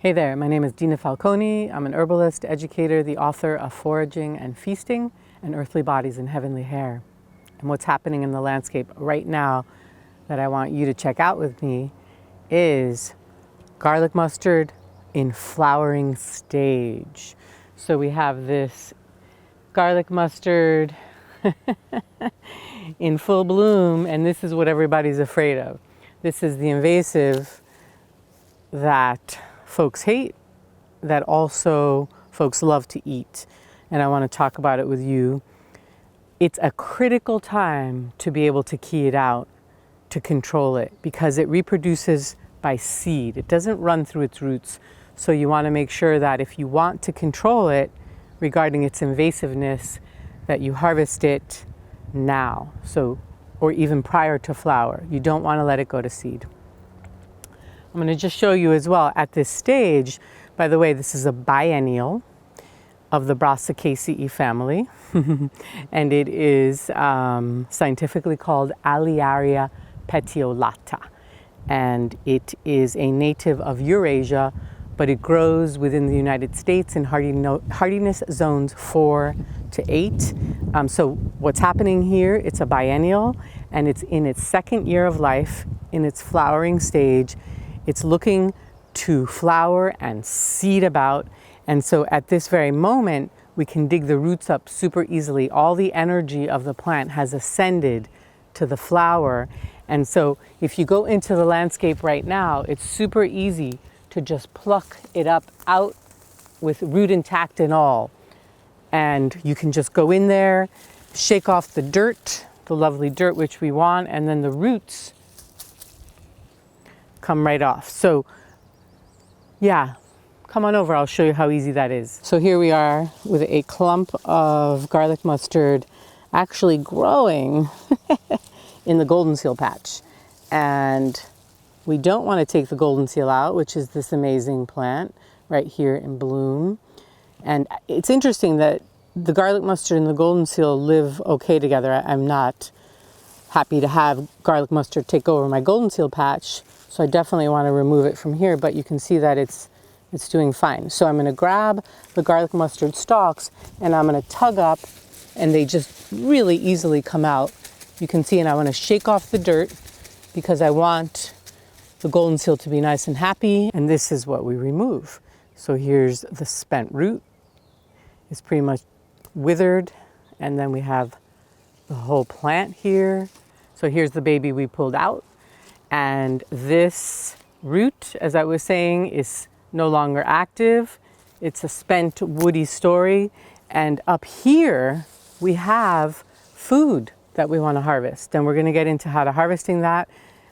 Hey there, my name is Dina Falconi. I'm an herbalist, educator, the author of Foraging and Feasting and Earthly Bodies and Heavenly Hair. And what's happening in the landscape right now that I want you to check out with me is garlic mustard in flowering stage. So we have this garlic mustard in full bloom, and this is what everybody's afraid of. This is the invasive that folks hate, that also folks love to eat. And I want to talk about it with you. It's a critical time to be able to key it out, to control it, because it reproduces by seed. It doesn't run through its roots. So you want to make sure that if you want to control it regarding its invasiveness, that you harvest it now, or even prior to flower. You don't want to let it go to seed. I'm going to just show you as well at this stage. By the way, this is a biennial of the Brassicaceae family, and it is scientifically called Alliaria Petiolata, and it is a native of Eurasia, but it grows within the United States in hardiness zones 4 to 8. So what's happening here, it's a biennial, and it's in its second year of life, in its flowering stage. It's looking to flower and seed about. And so at this very moment, we can dig the roots up super easily. All the energy of the plant has ascended to the flower. And so if you go into the landscape right now, it's super easy to just pluck it up out with root intact and all. And you can just go in there, shake off the dirt, the lovely dirt which we want, and then the roots come right off. So yeah, come on over, I'll show you how easy that is. So here we are with a clump of garlic mustard actually growing in the golden seal patch. And we don't want to take the golden seal out, which is this amazing plant right here in bloom. And it's interesting that the garlic mustard and the golden seal live okay together. I'm not happy to have garlic mustard take over my golden seal patch, so I definitely want to remove it from here, but you can see that it's doing fine. So I'm going to grab the garlic mustard stalks and I'm going to tug up, and they just really easily come out. You can see, and I want to shake off the dirt because I want the golden seal to be nice and happy, and this is what we remove. So here's the spent root. It's pretty much withered, and then we have the whole plant here. So here's the baby we pulled out. And this root, as I was saying, is no longer active. It's a spent woody story. And up here, we have food that we want to harvest. And we're going to get into how to harvesting that.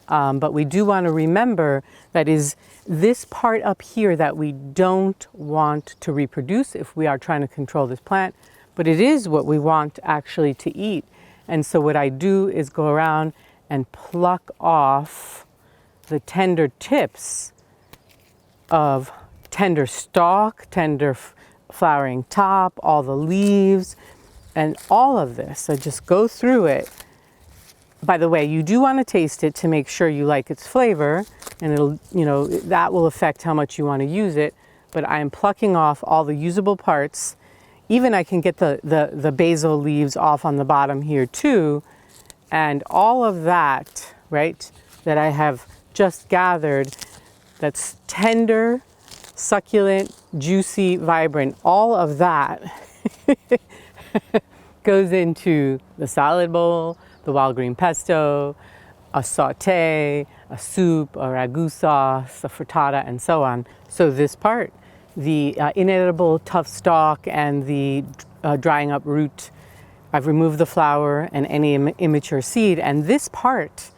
But we do want to remember that is this part up here that we don't want to reproduce if we are trying to control this plant. But it is what we want actually to eat. And so what I do is go around and pluck off the tender tips of tender stalk, tender flowering top, all the leaves, and all of this. I just go through it. By the way, you do want to taste it to make sure you like its flavor, and it'll, that will affect how much you want to use it. But I'm plucking off all the usable parts. Even I can get the basil leaves off on the bottom here too. And all of that, right, that I have just gathered, that's tender, succulent, juicy, vibrant, all of that goes into the salad bowl, the wild green pesto, a saute, a soup, a ragu sauce, a frittata, and so on. So this part, the inedible tough stalk and the drying up root, I've removed the flower and any immature seed, and this part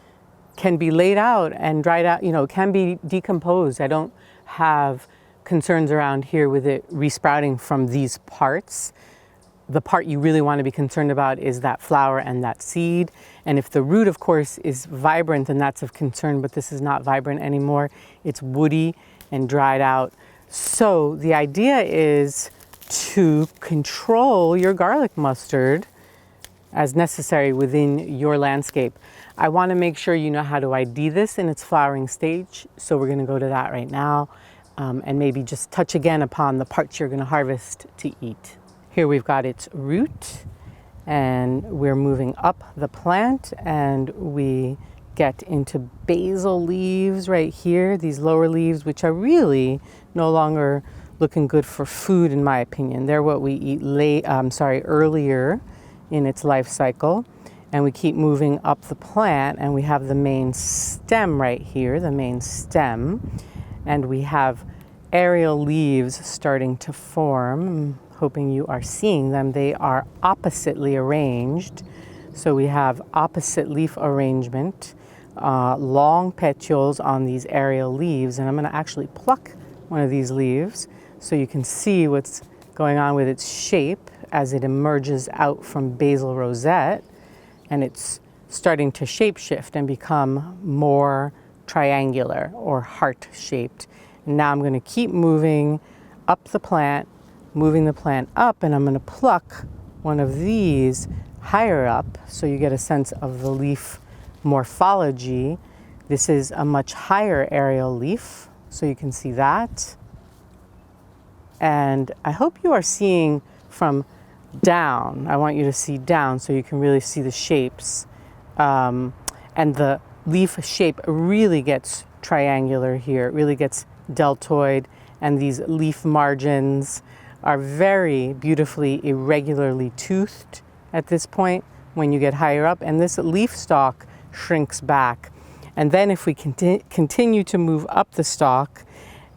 can be laid out and dried out, can be decomposed. I don't have concerns around here with it resprouting from these parts. The part you really want to be concerned about is that flower and that seed. And if the root, of course, is vibrant, then that's of concern, but this is not vibrant anymore. It's woody and dried out. So the idea is to control your garlic mustard as necessary within your landscape. I want to make sure you know how to ID this in its flowering stage, so we're going to go to that right now. and maybe just touch again upon the parts you're going to harvest to eat. Here we've got its root, and we're moving up the plant, and we get into basal leaves right here, these lower leaves, which are really no longer looking good for food, in my opinion. They're what we eat earlier in its life cycle. And we keep moving up the plant, and we have the main stem right here, the main stem. And we have aerial leaves starting to form. I'm hoping you are seeing them. They are oppositely arranged. So we have opposite leaf arrangement, long petioles on these aerial leaves. And I'm going to actually pluck one of these leaves so you can see what's going on with its shape as it emerges out from basal rosette. And it's starting to shapeshift and become more triangular or heart-shaped. And now I'm going to keep moving up the plant, moving the plant up, and I'm going to pluck one of these higher up so you get a sense of the leaf morphology. This is a much higher aerial leaf, so you can see that. And I hope you are seeing from down. I want you to see down so you can really see the shapes. And the leaf shape really gets triangular here. It really gets deltoid, and these leaf margins are very beautifully irregularly toothed at this point when you get higher up, and this leaf stalk shrinks back. And then if we continue to move up the stalk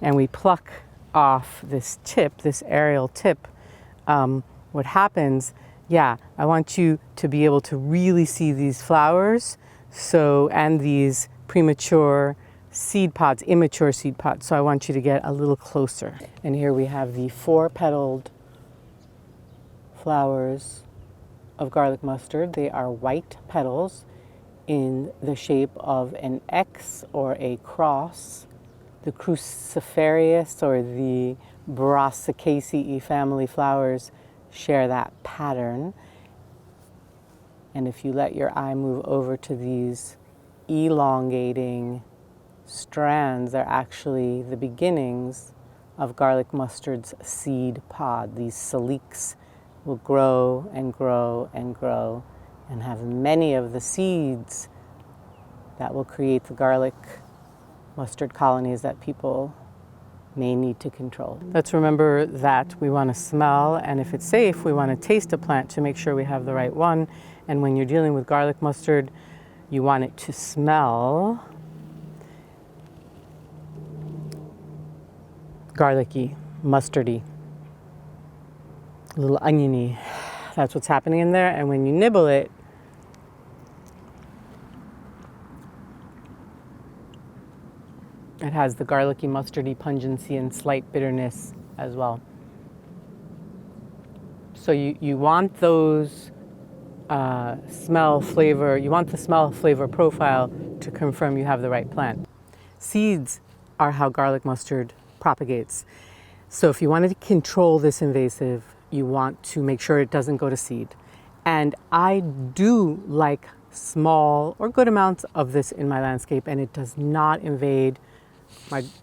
and we pluck off this tip, this aerial tip, what happens, I want you to be able to really see these flowers, and these premature seed pods, immature seed pods. So I want you to get a little closer. And here we have the 4-petaled flowers of garlic mustard. They are white petals in the shape of an X or a cross. The cruciferous or the Brassicaceae family flowers share that pattern. And if you let your eye move over to these elongating strands, they're actually the beginnings of garlic mustard's seed pod. These calyx will grow and grow and grow and have many of the seeds that will create the garlic mustard colonies that people may need to control. Let's remember that we want to smell, and if it's safe, we want to taste a plant to make sure we have the right one. And when you're dealing with garlic mustard, you want it to smell garlicky, mustardy, a little oniony. That's what's happening in there. And when you nibble it, it has the garlicky, mustardy pungency and slight bitterness as well. So you want those smell, flavor, you want the smell, flavor profile to confirm you have the right plant. Seeds are how garlic mustard propagates. So if you wanted to control this invasive, you want to make sure it doesn't go to seed. And I do like small or good amounts of this in my landscape, and it does not invade.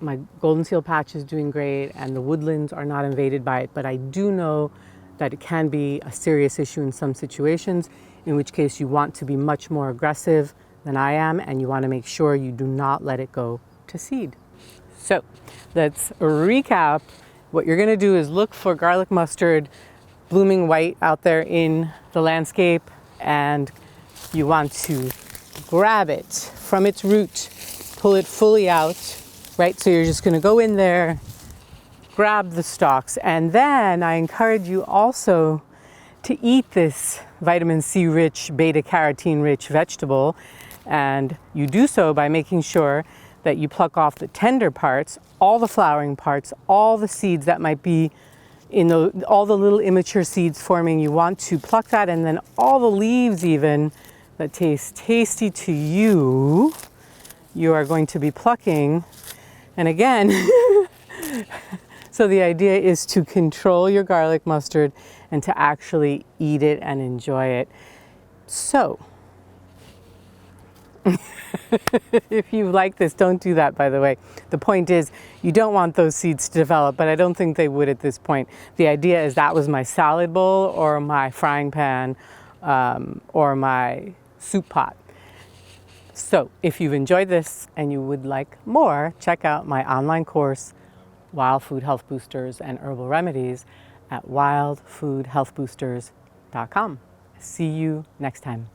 My golden seal patch is doing great, and the woodlands are not invaded by it, but I do know that it can be a serious issue in some situations, in which case you want to be much more aggressive than I am, and you want to make sure you do not let it go to seed. So let's recap. What you're going to do is look for garlic mustard blooming white out there in the landscape, and you want to grab it from its root, pull it fully out, right? So you're just going to go in there, grab the stalks, and then I encourage you also to eat this vitamin C rich, beta carotene rich vegetable, and you do so by making sure that you pluck off the tender parts, all the flowering parts, all the seeds that might be in all the little immature seeds forming. You want to pluck that, and then all the leaves even that taste tasty to you, you are going to be plucking. And again, so the idea is to control your garlic mustard and to actually eat it and enjoy it. So If you like this, don't do that, by the way. The point is, you don't want those seeds to develop, but I don't think they would at this point. The idea is that was my salad bowl or my frying pan or my soup pot. So if you've enjoyed this and you would like more, check out my online course, Wild Food Health Boosters and Herbal Remedies, at wildfoodhealthboosters.com. See you next time.